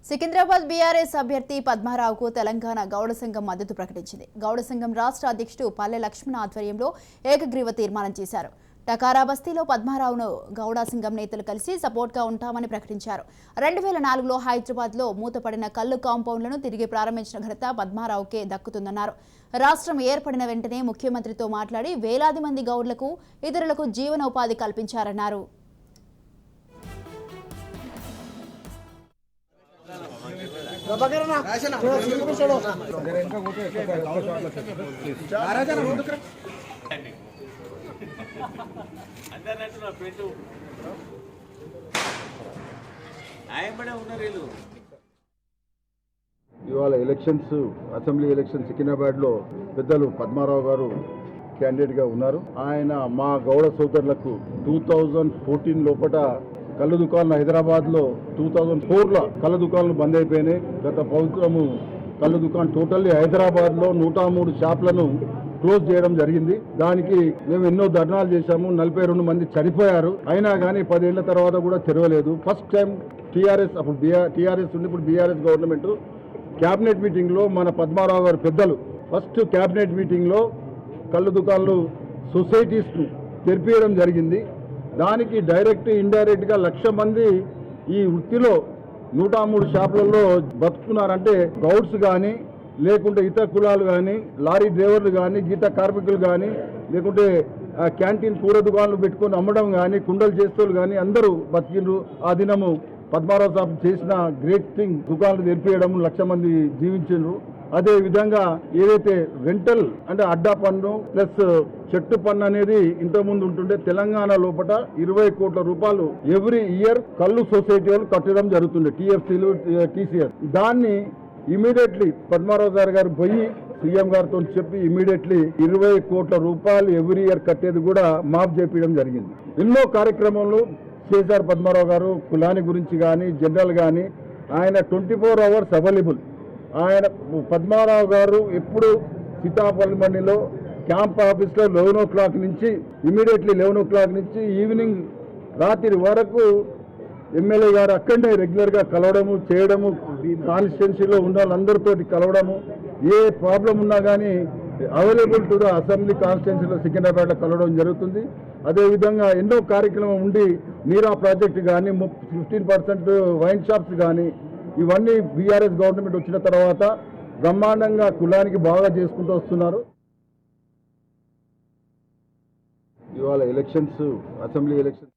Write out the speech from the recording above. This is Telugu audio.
సికింద్రాబాద్ బీఆర్ఎస్ అభ్యర్థి పద్మారావుకు తెలంగాణ గౌడ సంఘం మద్దతు ప్రకటించింది. గౌడ సంఘం రాష్ట్ర అధ్యక్షుడు పల్లె లక్ష్మణ ఆధ్వర్యంలో ఏకగ్రీవ తీర్మానం చేశారు. టకారా బస్తీలో పద్మారావును గౌడ సంఘం నేతలు కలిసి సపోర్ట్గా ఉంటామని ప్రకటించారు. 2004లో హైదరాబాద్లో మూతపడిన కల్లు కాంపౌండ్లను తిరిగి ప్రారంభించిన ఘనత పద్మారావుకే దక్కుతుందన్నారు. రాష్ట్రం ఏర్పడిన వెంటనే ముఖ్యమంత్రితో మాట్లాడి వేలాది మంది గౌడ్లకు ఇతరులకు జీవనోపాధి కల్పించారన్నారు. ఇవాళ ఎలక్షన్స్ అసెంబ్లీ ఎలక్షన్ సికింద్రాబాద్లో పెద్దలు పద్మారావు గారు క్యాండిడేట్గా ఉన్నారు. ఆయన మా గౌడ సోదరులకు 2014 లోపల కళ్ళు దుకాణాలు హైదరాబాద్లో 2004లో కళ్ళ దుకాణాలు బంద్ అయిపోయినాయి. గత ప్రభుత్వము కళ్ళు దుకాణం టోటల్లీ హైదరాబాద్లో 103 షాపులను క్లోజ్ చేయడం జరిగింది. దానికి మేము ఎన్నో ధర్నాలు చేశాము. 42 మంది చనిపోయారు. అయినా కానీ 10 ఏళ్ల తర్వాత కూడా తెరవలేదు. ఫస్ట్ టైం టీఆర్ఎస్ అప్పుడు టీఆర్ఎస్ ఉండి ఇప్పుడు బీఆర్ఎస్ గవర్నమెంట్ క్యాబినెట్ మీటింగ్లో మన పద్మారావు గారు పెద్దలు ఫస్ట్ క్యాబినెట్ మీటింగ్లో కళ్ళు దుకాణాలు సొసైటీస్ను తెరిపియడం జరిగింది. దానికి డైరెక్ట్ ఇండైరెక్ట్గా 1,00,000 మంది ఈ వృత్తిలో 103 షాపులలో బతుకుతున్నారంటే గౌడ్స్ కానీ లేకుంటే ఇతర కులాలు కానీ లారీ డ్రైవర్లు కానీ గీత కార్మికులు కానీ లేకుంటే క్యాంటీన్ కూర దుకాణాలు పెట్టుకొని అమ్మడం కానీ కుండలు చేస్తోళ్ళు కానీ అందరూ బతికిండ్రు. ఆ దినము పద్మారావు సాబ్ చేసిన గ్రేట్ థింగ్ దుకాణాలు తెరిపియడం 1,00,000 మంది జీవించిండ్రు. అదే విధంగా ఏదైతే రెంటల్ అంటే అడ్డా పన్ను ప్లస్ చెట్టు పన్ను అనేది ఇంతకుముందు ఉంటుండే తెలంగాణ లోపల 20 కోట్ల రూపాయలు ఎవ్రీ ఇయర్ కళ్ళు సొసైటీ వాళ్ళు కట్టడం జరుగుతుండే టీఎఫ్సీలు టీసీఎస్. దాన్ని ఇమీడియట్లీ పద్మారావు గారు పోయి సీఎం గారితో చెప్పి ఇమీడియట్లీ 20 కోట్ల రూపాయలు ఎవ్రీ ఇయర్ కట్టేది కూడా మాఫ్ చేపించడం జరిగింది. ఎన్నో కార్యక్రమాలు చేశారు పద్మారావు గారు. కులాని గురించి కానీ జనరల్ కానీ ఆయన 24 అవర్స్ అవైలబుల్. ఆయన పద్మారావు గారు ఎప్పుడు సీతాపల్లి మండిలో క్యాంప్ ఆఫీస్లో 11 o'clock నుంచి ఇమీడియట్లీ 11 o'clock నుంచి ఈవినింగ్ రాత్రి వరకు ఎమ్మెల్యే గారు అక్కడనే రెగ్యులర్గా కలవడము చేయడము, కాన్స్టిట్యున్సీలో ఉన్న వాళ్ళందరితో కలవడము, ఏ ప్రాబ్లం ఉన్నా కానీ అవైలబుల్ టు ద అసెంబ్లీ కాన్స్టిట్యున్సీలో సికింద్రాబాద్లో కలవడం జరుగుతుంది. అదేవిధంగా ఎన్నో కార్యక్రమం ఉండి నీరా ప్రాజెక్టు కానీ 15% వైన్ షాప్స్ కానీ ఇవన్నీ బీఆర్ఎస్ గవర్నమెంట్ వచ్చిన తర్వాత బ్రహ్మాండంగా కులానికి బాగా చేసుకుంటూ వస్తున్నారు. ఇవాళ ఎలక్షన్స్ అసెంబ్లీ ఎలక్షన్